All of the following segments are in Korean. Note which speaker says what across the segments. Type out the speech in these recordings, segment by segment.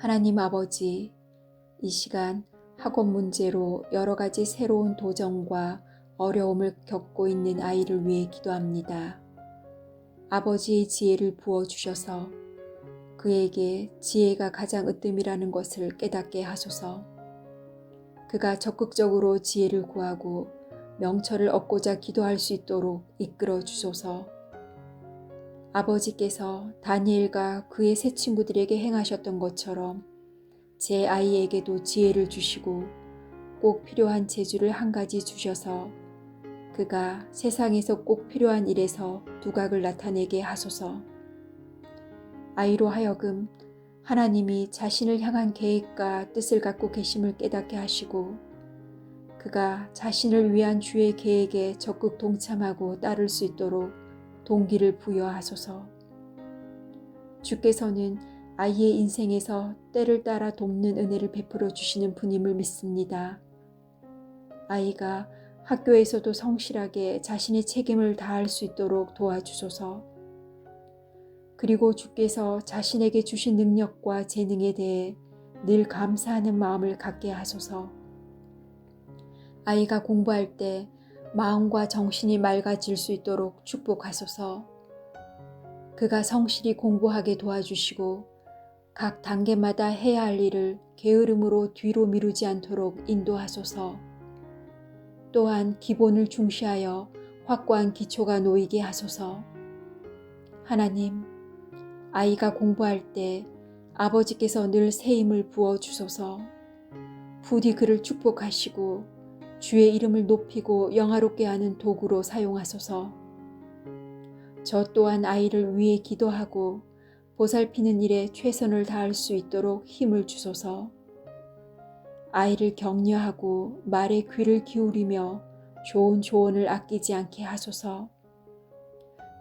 Speaker 1: 하나님 아버지, 이 시간 학업 문제로 여러 가지 새로운 도전과 어려움을 겪고 있는 아이를 위해 기도합니다. 아버지의 지혜를 부어주셔서 그에게 지혜가 가장 으뜸이라는 것을 깨닫게 하소서. 그가 적극적으로 지혜를 구하고 명철을 얻고자 기도할 수 있도록 이끌어 주소서. 아버지께서 다니엘과 그의 세 친구들에게 행하셨던 것처럼 제 아이에게도 지혜를 주시고 꼭 필요한 재주를 한 가지 주셔서 그가 세상에서 꼭 필요한 일에서 두각을 나타내게 하소서. 아이로 하여금 하나님이 자신을 향한 계획과 뜻을 갖고 계심을 깨닫게 하시고 그가 자신을 위한 주의 계획에 적극 동참하고 따를 수 있도록 동기를 부여하소서. 주께서는 아이의 인생에서 때를 따라 돕는 은혜를 베풀어 주시는 분임을 믿습니다. 아이가 학교에서도 성실하게 자신의 책임을 다할 수 있도록 도와주소서. 그리고 주께서 자신에게 주신 능력과 재능에 대해 늘 감사하는 마음을 갖게 하소서. 아이가 공부할 때 마음과 정신이 맑아질 수 있도록 축복하소서. 그가 성실히 공부하게 도와주시고 각 단계마다 해야 할 일을 게으름으로 뒤로 미루지 않도록 인도하소서. 또한 기본을 중시하여 확고한 기초가 놓이게 하소서. 하나님, 아이가 공부할 때 아버지께서 늘 새 힘을 부어주소서. 부디 그를 축복하시고 주의 이름을 높이고 영화롭게 하는 도구로 사용하소서. 저 또한 아이를 위해 기도하고 보살피는 일에 최선을 다할 수 있도록 힘을 주소서. 아이를 격려하고 말에 귀를 기울이며 좋은 조언을 아끼지 않게 하소서.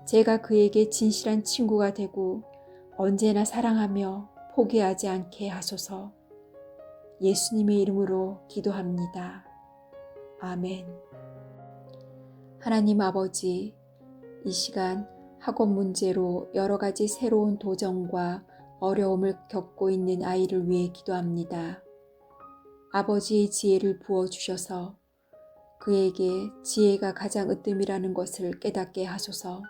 Speaker 1: 제가 그에게 진실한 친구가 되고 언제나 사랑하며 포기하지 않게 하소서. 예수님의 이름으로 기도합니다. 아멘. 하나님 아버지, 이 시간 학업 문제로 여러 가지 새로운 도전과 어려움을 겪고 있는 아이를 위해 기도합니다. 아버지의 지혜를 부어주셔서 그에게 지혜가 가장 으뜸이라는 것을 깨닫게 하소서.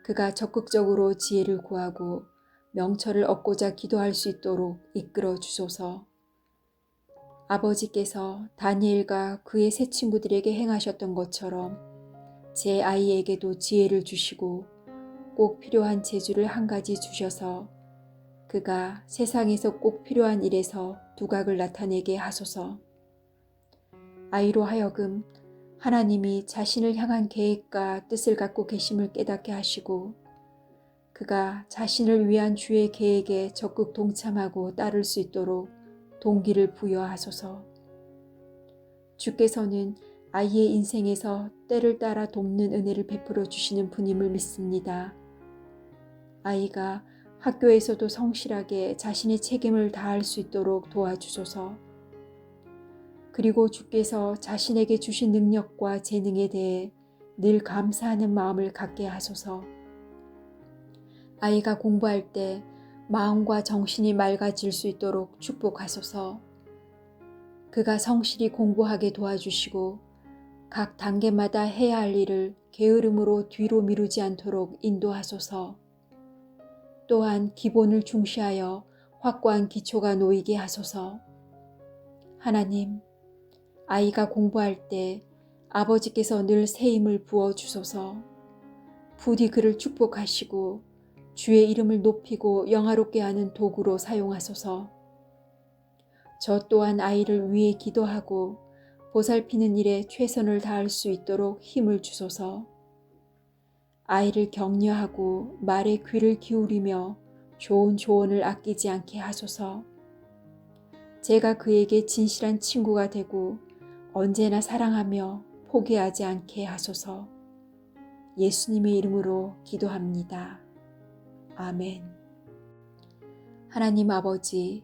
Speaker 1: 그가 적극적으로 지혜를 구하고 명철을 얻고자 기도할 수 있도록 이끌어 주소서. 아버지께서 다니엘과 그의 세 친구들에게 행하셨던 것처럼 제 아이에게도 지혜를 주시고 꼭 필요한 재주를 한 가지 주셔서 그가 세상에서 꼭 필요한 일에서 두각을 나타내게 하소서. 아이로 하여금 하나님이 자신을 향한 계획과 뜻을 갖고 계심을 깨닫게 하시고 그가 자신을 위한 주의 계획에 적극 동참하고 따를 수 있도록 동기를 부여하소서. 주께서는 아이의 인생에서 때를 따라 돕는 은혜를 베풀어 주시는 분임을 믿습니다. 아이가 학교에서도 성실하게 자신의 책임을 다할 수 있도록 도와주소서. 그리고 주께서 자신에게 주신 능력과 재능에 대해 늘 감사하는 마음을 갖게 하소서. 아이가 공부할 때 마음과 정신이 맑아질 수 있도록 축복하소서. 그가 성실히 공부하게 도와주시고 각 단계마다 해야 할 일을 게으름으로 뒤로 미루지 않도록 인도하소서. 또한 기본을 중시하여 확고한 기초가 놓이게 하소서. 하나님, 아이가 공부할 때 아버지께서 늘 새 힘을 부어주소서. 부디 그를 축복하시고 주의 이름을 높이고 영화롭게 하는 도구로 사용하소서. 저 또한 아이를 위해 기도하고 보살피는 일에 최선을 다할 수 있도록 힘을 주소서. 아이를 격려하고 말에 귀를 기울이며 좋은 조언을 아끼지 않게 하소서. 제가 그에게 진실한 친구가 되고 언제나 사랑하며 포기하지 않게 하소서. 예수님의 이름으로 기도합니다. 아멘. 하나님 아버지,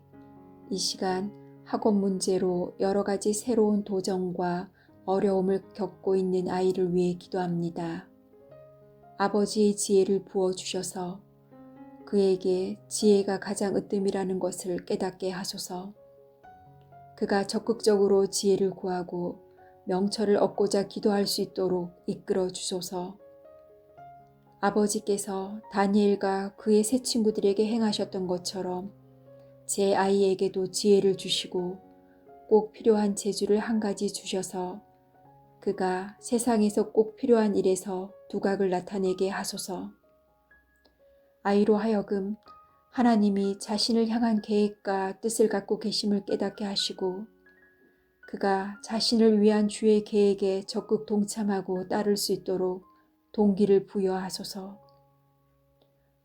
Speaker 1: 이 시간 학업 문제로 여러 가지 새로운 도전과 어려움을 겪고 있는 아이를 위해 기도합니다. 아버지의 지혜를 부어주셔서 그에게 지혜가 가장 으뜸이라는 것을 깨닫게 하소서. 그가 적극적으로 지혜를 구하고 명철을 얻고자 기도할 수 있도록 이끌어 주소서. 아버지께서 다니엘과 그의 세 친구들에게 행하셨던 것처럼 제 아이에게도 지혜를 주시고 꼭 필요한 재주를 한 가지 주셔서 그가 세상에서 꼭 필요한 일에서 두각을 나타내게 하소서. 아이로 하여금 하나님이 자신을 향한 계획과 뜻을 갖고 계심을 깨닫게 하시고 그가 자신을 위한 주의 계획에 적극 동참하고 따를 수 있도록 동기를 부여하소서.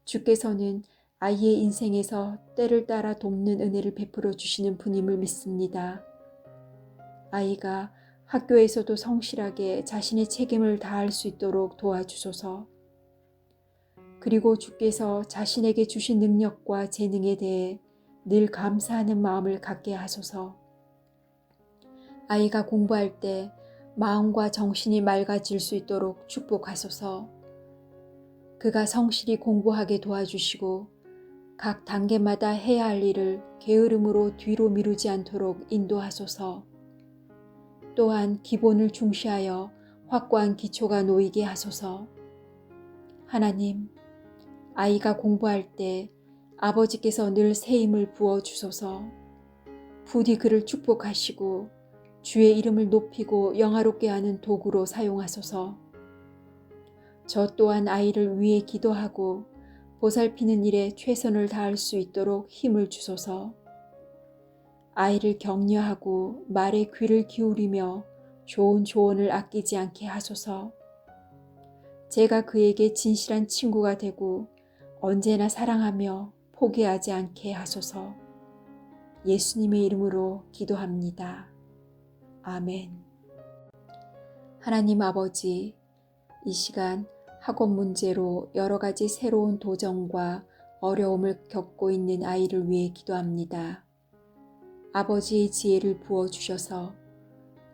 Speaker 1: 주께서는 아이의 인생에서 때를 따라 돕는 은혜를 베풀어 주시는 분임을 믿습니다. 아이가 학교에서도 성실하게 자신의 책임을 다할 수 있도록 도와주소서. 그리고 주께서 자신에게 주신 능력과 재능에 대해 늘 감사하는 마음을 갖게 하소서. 아이가 공부할 때 마음과 정신이 맑아질 수 있도록 축복하소서. 그가 성실히 공부하게 도와주시고 각 단계마다 해야 할 일을 게으름으로 뒤로 미루지 않도록 인도하소서. 또한 기본을 중시하여 확고한 기초가 놓이게 하소서. 하나님, 아이가 공부할 때 아버지께서 늘 새 힘을 부어주소서. 부디 그를 축복하시고 주의 이름을 높이고 영화롭게 하는 도구로 사용하소서. 저 또한 아이를 위해 기도하고 보살피는 일에 최선을 다할 수 있도록 힘을 주소서. 아이를 격려하고 말에 귀를 기울이며 좋은 조언을 아끼지 않게 하소서. 제가 그에게 진실한 친구가 되고 언제나 사랑하며 포기하지 않게 하소서. 예수님의 이름으로 기도합니다. 아멘. 하나님 아버지, 이 시간 학업 문제로 여러 가지 새로운 도전과 어려움을 겪고 있는 아이를 위해 기도합니다. 아버지의 지혜를 부어주셔서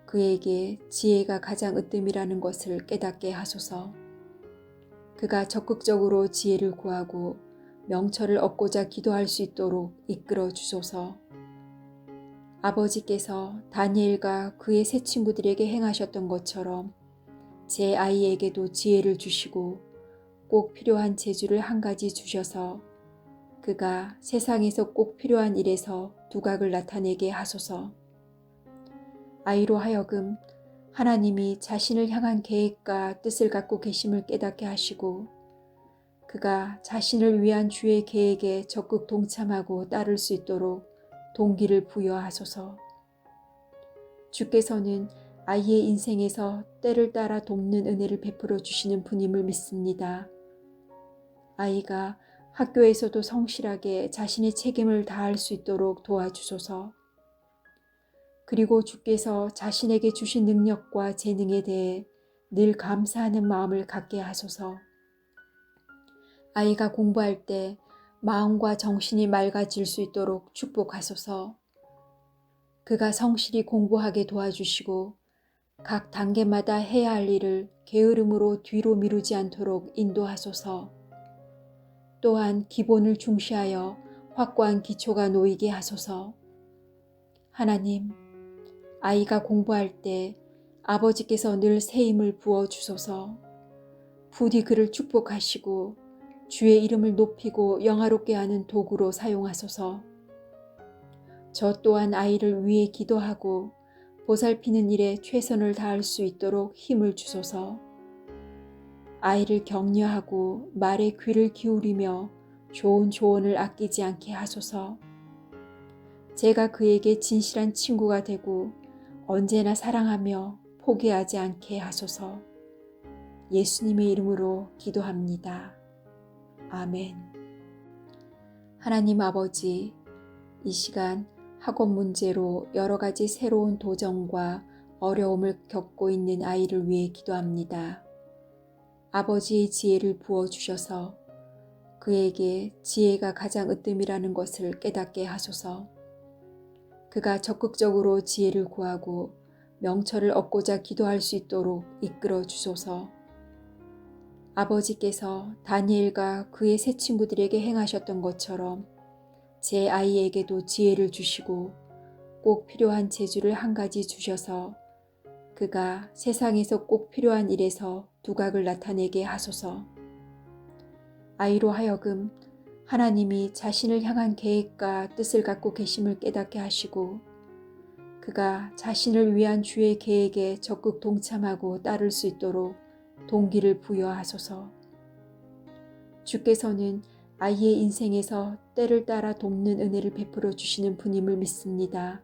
Speaker 1: 그에게 지혜가 가장 으뜸이라는 것을 깨닫게 하소서. 그가 적극적으로 지혜를 구하고 명철을 얻고자 기도할 수 있도록 이끌어 주소서. 아버지께서 다니엘과 그의 세 친구들에게 행하셨던 것처럼 제 아이에게도 지혜를 주시고 꼭 필요한 재주를 한 가지 주셔서 그가 세상에서 꼭 필요한 일에서 두각을 나타내게 하소서. 아이로 하여금 하나님이 자신을 향한 계획과 뜻을 갖고 계심을 깨닫게 하시고 그가 자신을 위한 주의 계획에 적극 동참하고 따를 수 있도록 동기를 부여하소서. 주께서는 아이의 인생에서 때를 따라 돕는 은혜를 베풀어 주시는 분임을 믿습니다. 아이가 학교에서도 성실하게 자신의 책임을 다할 수 있도록 도와주소서. 그리고 주께서 자신에게 주신 능력과 재능에 대해 늘 감사하는 마음을 갖게 하소서. 아이가 공부할 때 마음과 정신이 맑아질 수 있도록 축복하소서. 그가 성실히 공부하게 도와주시고 각 단계마다 해야 할 일을 게으름으로 뒤로 미루지 않도록 인도하소서. 또한 기본을 중시하여 확고한 기초가 놓이게 하소서. 하나님, 아이가 공부할 때 아버지께서 늘 새 힘을 부어주소서. 부디 그를 축복하시고 주의 이름을 높이고 영화롭게 하는 도구로 사용하소서. 저 또한 아이를 위해 기도하고 보살피는 일에 최선을 다할 수 있도록 힘을 주소서. 아이를 격려하고 말에 귀를 기울이며 좋은 조언을 아끼지 않게 하소서. 제가 그에게 진실한 친구가 되고 언제나 사랑하며 포기하지 않게 하소서. 예수님의 이름으로 기도합니다. 아멘. 하나님 아버지, 이 시간 학업 문제로 여러 가지 새로운 도전과 어려움을 겪고 있는 아이를 위해 기도합니다. 아버지의 지혜를 부어주셔서 그에게 지혜가 가장 으뜸이라는 것을 깨닫게 하소서. 그가 적극적으로 지혜를 구하고 명철을 얻고자 기도할 수 있도록 이끌어 주소서. 아버지께서 다니엘과 그의 세 친구들에게 행하셨던 것처럼 제 아이에게도 지혜를 주시고 꼭 필요한 재주를 한 가지 주셔서 그가 세상에서 꼭 필요한 일에서 두각을 나타내게 하소서. 아이로 하여금 하나님이 자신을 향한 계획과 뜻을 갖고 계심을 깨닫게 하시고 그가 자신을 위한 주의 계획에 적극 동참하고 따를 수 있도록 동기를 부여하소서. 주께서는 아이의 인생에서 때를 따라 돕는 은혜를 베풀어 주시는 분임을 믿습니다.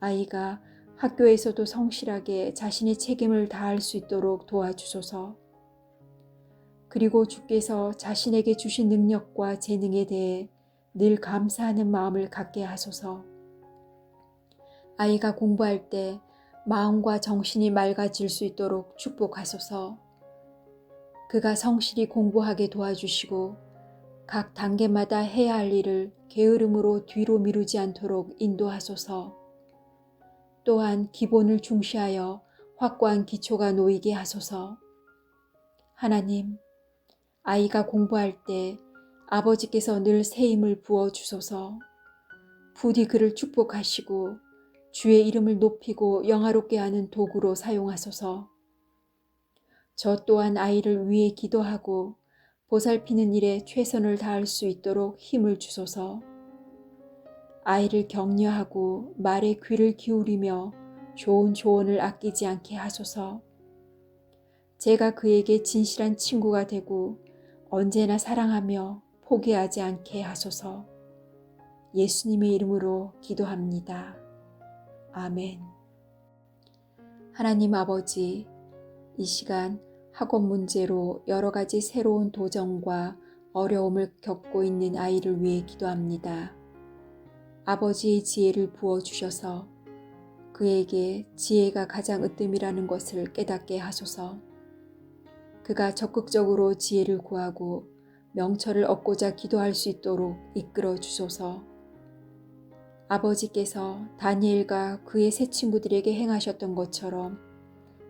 Speaker 1: 아이가 학교에서도 성실하게 자신의 책임을 다할 수 있도록 도와주소서. 그리고 주께서 자신에게 주신 능력과 재능에 대해 늘 감사하는 마음을 갖게 하소서. 아이가 공부할 때 마음과 정신이 맑아질 수 있도록 축복하소서. 그가 성실히 공부하게 도와주시고 각 단계마다 해야 할 일을 게으름으로 뒤로 미루지 않도록 인도하소서. 또한 기본을 중시하여 확고한 기초가 놓이게 하소서. 하나님, 아이가 공부할 때 아버지께서 늘 새 힘을 부어 주소서. 부디 그를 축복하시고 주의 이름을 높이고 영화롭게 하는 도구로 사용하소서. 저 또한 아이를 위해 기도하고 보살피는 일에 최선을 다할 수 있도록 힘을 주소서. 아이를 격려하고 말에 귀를 기울이며 좋은 조언을 아끼지 않게 하소서. 제가 그에게 진실한 친구가 되고 언제나 사랑하며 포기하지 않게 하소서. 예수님의 이름으로 기도합니다. 아멘. 하나님 아버지, 이 시간 학업 문제로 여러 가지 새로운 도전과 어려움을 겪고 있는 아이를 위해 기도합니다. 아버지의 지혜를 부어주셔서 그에게 지혜가 가장 으뜸이라는 것을 깨닫게 하소서. 그가 적극적으로 지혜를 구하고 명철을 얻고자 기도할 수 있도록 이끌어 주소서. 아버지께서 다니엘과 그의 세 친구들에게 행하셨던 것처럼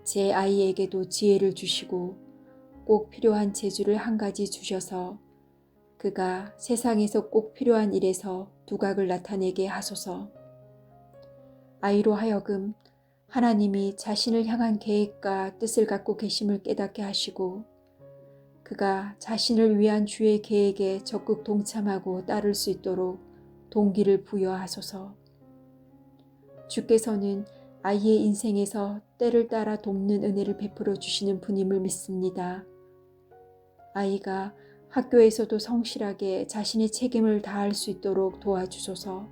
Speaker 1: 제 아이에게도 지혜를 주시고 꼭 필요한 재주를 한 가지 주셔서 그가 세상에서 꼭 필요한 일에서 두각을 나타내게 하소서. 아이로 하여금 하나님이 자신을 향한 계획과 뜻을 갖고 계심을 깨닫게 하시고 그가 자신을 위한 주의 계획에 적극 동참하고 따를 수 있도록 동기를 부여하소서. 주께서는 아이의 인생에서 때를 따라 돕는 은혜를 베풀어 주시는 분임을 믿습니다. 아이가 학교에서도 성실하게 자신의 책임을 다할 수 있도록 도와주소서.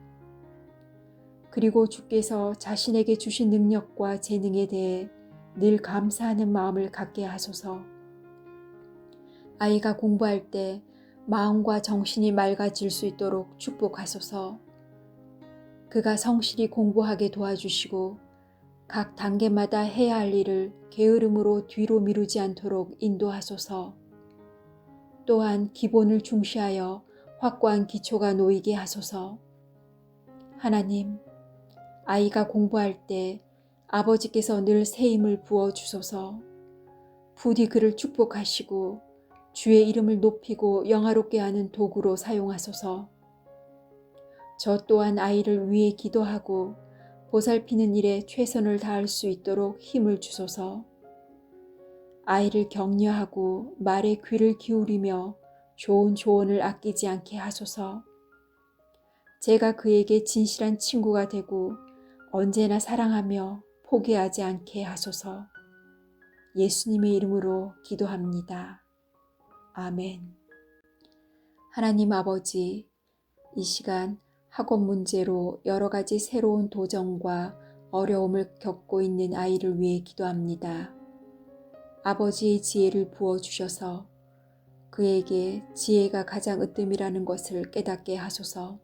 Speaker 1: 그리고 주께서 자신에게 주신 능력과 재능에 대해 늘 감사하는 마음을 갖게 하소서. 아이가 공부할 때 마음과 정신이 맑아질 수 있도록 축복하소서. 그가 성실히 공부하게 도와주시고 각 단계마다 해야 할 일을 게으름으로 뒤로 미루지 않도록 인도하소서. 또한 기본을 중시하여 확고한 기초가 놓이게 하소서. 하나님, 아이가 공부할 때 아버지께서 늘 새 힘을 부어 주소서. 부디 그를 축복하시고 주의 이름을 높이고 영화롭게 하는 도구로 사용하소서. 저 또한 아이를 위해 기도하고 보살피는 일에 최선을 다할 수 있도록 힘을 주소서. 아이를 격려하고 말에 귀를 기울이며 좋은 조언을 아끼지 않게 하소서. 제가 그에게 진실한 친구가 되고 언제나 사랑하며 포기하지 않게 하소서. 예수님의 이름으로 기도합니다. 아멘. 하나님 아버지, 이 시간 학업 문제로 여러 가지 새로운 도전과 어려움을 겪고 있는 아이를 위해 기도합니다. 아버지의 지혜를 부어주셔서 그에게 지혜가 가장 으뜸이라는 것을 깨닫게 하소서.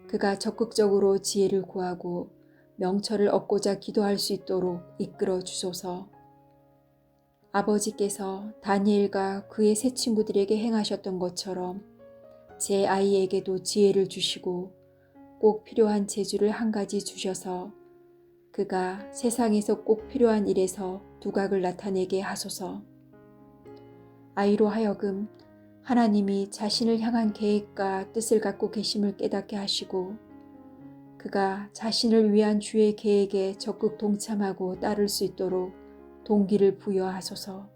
Speaker 1: 그가 적극적으로 지혜를 구하고 명철을 얻고자 기도할 수 있도록 이끌어 주소서. 아버지께서 다니엘과 그의 세 친구들에게 행하셨던 것처럼 제 아이에게도 지혜를 주시고 꼭 필요한 재주를 한 가지 주셔서 그가 세상에서 꼭 필요한 일에서 두각을 나타내게 하소서. 아이로 하여금 하나님이 자신을 향한 계획과 뜻을 갖고 계심을 깨닫게 하시고 그가 자신을 위한 주의 계획에 적극 동참하고 따를 수 있도록 동기를 부여하소서.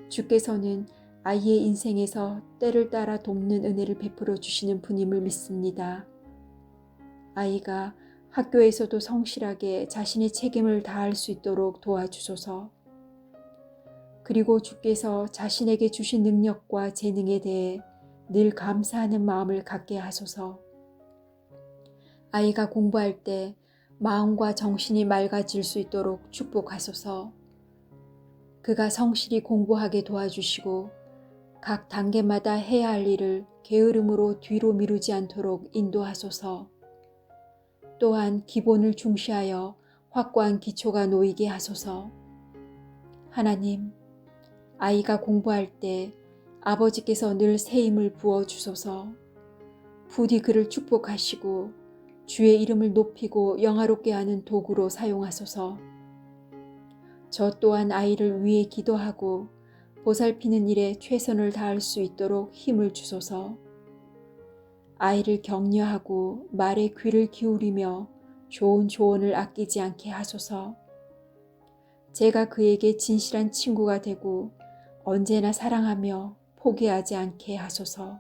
Speaker 1: 주께서는 아이의 인생에서 때를 따라 돕는 은혜를 베풀어 주시는 분임을 믿습니다. 아이가 학교에서도 성실하게 자신의 책임을 다할 수 있도록 도와주소서. 그리고 주께서 자신에게 주신 능력과 재능에 대해 늘 감사하는 마음을 갖게 하소서. 아이가 공부할 때 마음과 정신이 맑아질 수 있도록 축복하소서. 그가 성실히 공부하게 도와주시고 각 단계마다 해야 할 일을 게으름으로 뒤로 미루지 않도록 인도하소서. 또한 기본을 중시하여 확고한 기초가 놓이게 하소서. 하나님, 아이가 공부할 때 아버지께서 늘 새 힘을 부어주소서. 부디 그를 축복하시고 주의 이름을 높이고 영화롭게 하는 도구로 사용하소서. 저 또한 아이를 위해 기도하고 보살피는 일에 최선을 다할 수 있도록 힘을 주소서. 아이를 격려하고 말에 귀를 기울이며 좋은 조언을 아끼지 않게 하소서. 제가 그에게 진실한 친구가 되고 언제나 사랑하며 포기하지 않게 하소서.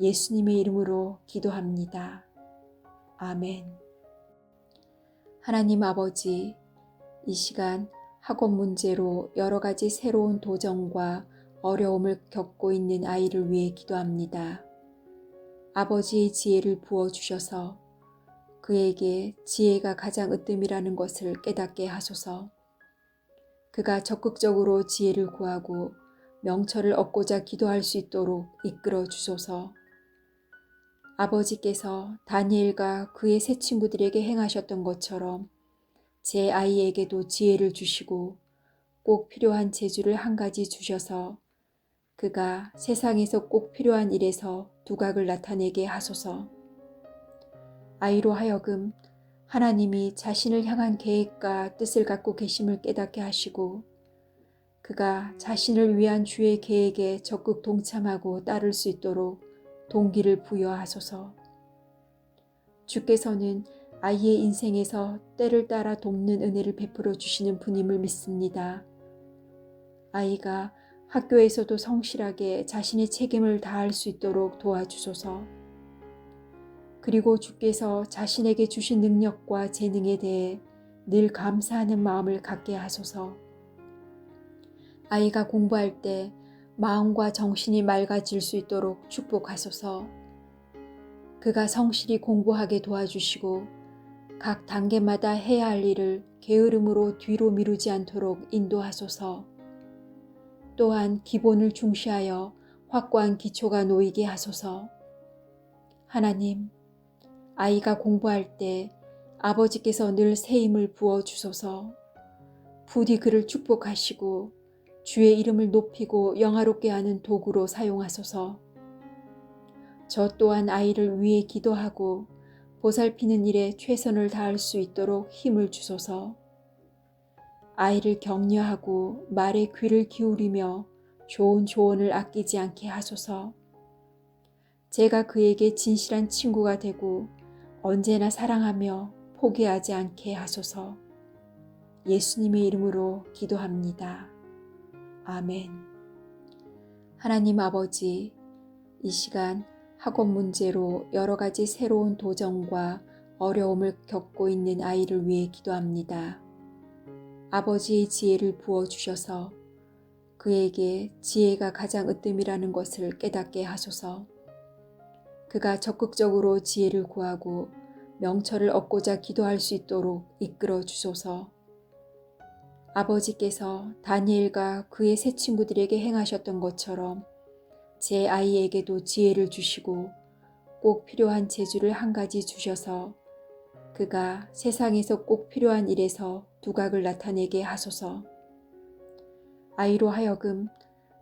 Speaker 1: 예수님의 이름으로 기도합니다. 아멘. 하나님 아버지, 이 시간 학업 문제로 여러 가지 새로운 도전과 어려움을 겪고 있는 아이를 위해 기도합니다. 아버지의 지혜를 부어주셔서 그에게 지혜가 가장 으뜸이라는 것을 깨닫게 하소서. 그가 적극적으로 지혜를 구하고 명철을 얻고자 기도할 수 있도록 이끌어 주소서. 아버지께서 다니엘과 그의 세 친구들에게 행하셨던 것처럼 제 아이에게도 지혜를 주시고 꼭 필요한 재주를 한 가지 주셔서 그가 세상에서 꼭 필요한 일에서 두각을 나타내게 하소서. 아이로 하여금 하나님이 자신을 향한 계획과 뜻을 갖고 계심을 깨닫게 하시고 그가 자신을 위한 주의 계획에 적극 동참하고 따를 수 있도록 동기를 부여하소서. 주께서는 아이의 인생에서 때를 따라 돕는 은혜를 베풀어 주시는 분임을 믿습니다. 아이가 학교에서도 성실하게 자신의 책임을 다할 수 있도록 도와주소서. 그리고 주께서 자신에게 주신 능력과 재능에 대해 늘 감사하는 마음을 갖게 하소서. 아이가 공부할 때 마음과 정신이 맑아질 수 있도록 축복하소서. 그가 성실히 공부하게 도와주시고 각 단계마다 해야 할 일을 게으름으로 뒤로 미루지 않도록 인도하소서. 또한 기본을 중시하여 확고한 기초가 놓이게 하소서. 하나님, 아이가 공부할 때 아버지께서 늘 새 힘을 부어주소서. 부디 그를 축복하시고 주의 이름을 높이고 영화롭게 하는 도구로 사용하소서. 저 또한 아이를 위해 기도하고 보살피는 일에 최선을 다할 수 있도록 힘을 주소서. 아이를 격려하고 말에 귀를 기울이며 좋은 조언을 아끼지 않게 하소서. 제가 그에게 진실한 친구가 되고 언제나 사랑하며 포기하지 않게 하소서. 예수님의 이름으로 기도합니다. 아멘. 하나님 아버지, 이 시간 학업 문제로 여러 가지 새로운 도전과 어려움을 겪고 있는 아이를 위해 기도합니다. 아버지의 지혜를 부어주셔서 그에게 지혜가 가장 으뜸이라는 것을 깨닫게 하소서. 그가 적극적으로 지혜를 구하고 명철을 얻고자 기도할 수 있도록 이끌어 주소서. 아버지께서 다니엘과 그의 세 친구들에게 행하셨던 것처럼 제 아이에게도 지혜를 주시고 꼭 필요한 재주를 한 가지 주셔서 그가 세상에서 꼭 필요한 일에서 두각을 나타내게 하소서. 아이로 하여금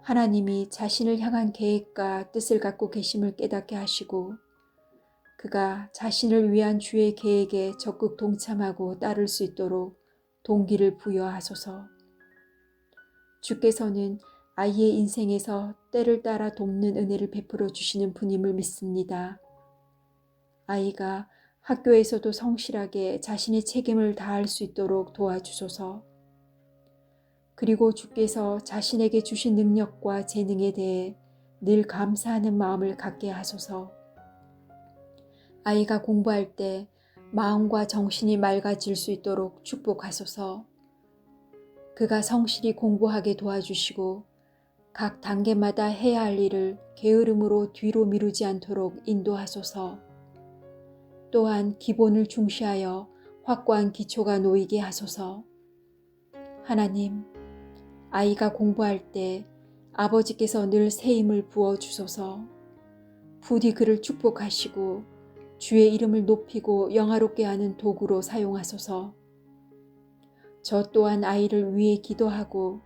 Speaker 1: 하나님이 자신을 향한 계획과 뜻을 갖고 계심을 깨닫게 하시고 그가 자신을 위한 주의 계획에 적극 동참하고 따를 수 있도록 동기를 부여하소서. 주께서는 아이의 인생에서 때를 따라 돕는 은혜를 베풀어 주시는 분임을 믿습니다. 아이가 학교에서도 성실하게 자신의 책임을 다할 수 있도록 도와주소서. 그리고 주께서 자신에게 주신 능력과 재능에 대해 늘 감사하는 마음을 갖게 하소서. 아이가 공부할 때 마음과 정신이 맑아질 수 있도록 축복하소서. 그가 성실히 공부하게 도와주시고 각 단계마다 해야 할 일을 게으름으로 뒤로 미루지 않도록 인도하소서. 또한 기본을 중시하여 확고한 기초가 놓이게 하소서. 하나님, 아이가 공부할 때 아버지께서 늘 새 힘을 부어 주소서. 부디 그를 축복하시고 주의 이름을 높이고 영화롭게 하는 도구로 사용하소서. 저 또한 아이를 위해 기도하고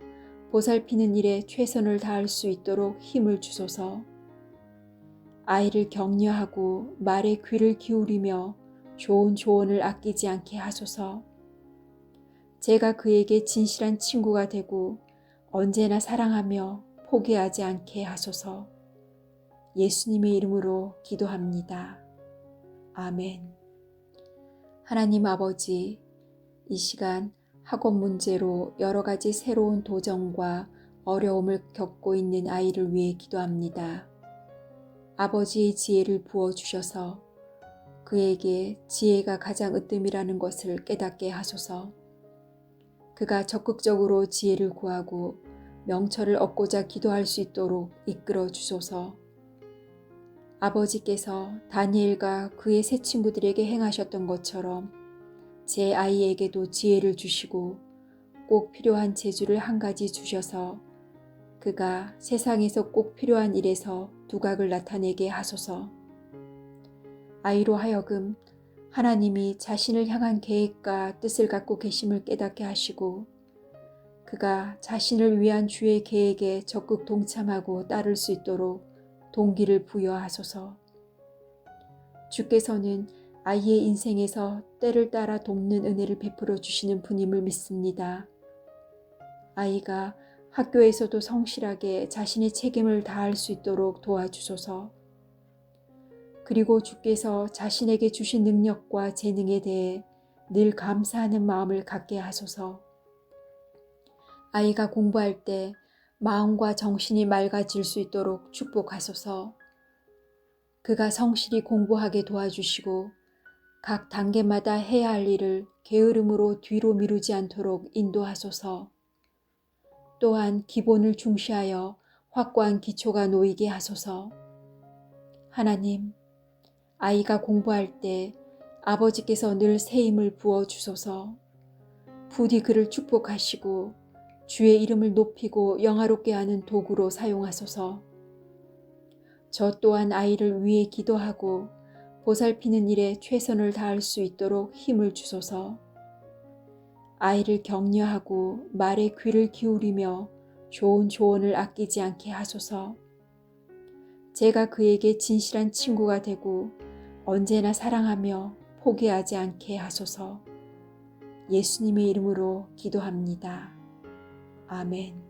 Speaker 1: 보살피는 일에 최선을 다할 수 있도록 힘을 주소서. 아이를 격려하고 말에 귀를 기울이며 좋은 조언을 아끼지 않게 하소서. 제가 그에게 진실한 친구가 되고 언제나 사랑하며 포기하지 않게 하소서. 예수님의 이름으로 기도합니다. 아멘. 하나님 아버지, 이 시간 학업 문제로 여러 가지 새로운 도전과 어려움을 겪고 있는 아이를 위해 기도합니다. 아버지의 지혜를 부어주셔서 그에게 지혜가 가장 으뜸이라는 것을 깨닫게 하소서. 그가 적극적으로 지혜를 구하고 명철을 얻고자 기도할 수 있도록 이끌어 주소서. 아버지께서 다니엘과 그의 세 친구들에게 행하셨던 것처럼 제 아이에게도 지혜를 주시고 꼭 필요한 재주를 한 가지 주셔서 그가 세상에서 꼭 필요한 일에서 두각을 나타내게 하소서. 아이로 하여금 하나님이 자신을 향한 계획과 뜻을 갖고 계심을 깨닫게 하시고 그가 자신을 위한 주의 계획에 적극 동참하고 따를 수 있도록 동기를 부여하소서. 주께서는 아이의 인생에서 때를 따라 돕는 은혜를 베풀어 주시는 분임을 믿습니다. 아이가 학교에서도 성실하게 자신의 책임을 다할 수 있도록 도와주소서. 그리고 주께서 자신에게 주신 능력과 재능에 대해 늘 감사하는 마음을 갖게 하소서. 아이가 공부할 때 마음과 정신이 맑아질 수 있도록 축복하소서. 그가 성실히 공부하게 도와주시고 각 단계마다 해야 할 일을 게으름으로 뒤로 미루지 않도록 인도하소서. 또한 기본을 중시하여 확고한 기초가 놓이게 하소서. 하나님, 아이가 공부할 때 아버지께서 늘 새 힘을 부어 주소서. 부디 그를 축복하시고 주의 이름을 높이고 영화롭게 하는 도구로 사용하소서. 저 또한 아이를 위해 기도하고 보살피는 일에 최선을 다할 수 있도록 힘을 주소서. 아이를 격려하고 말에 귀를 기울이며 좋은 조언을 아끼지 않게 하소서. 제가 그에게 진실한 친구가 되고 언제나 사랑하며 포기하지 않게 하소서. 예수님의 이름으로 기도합니다. 아멘.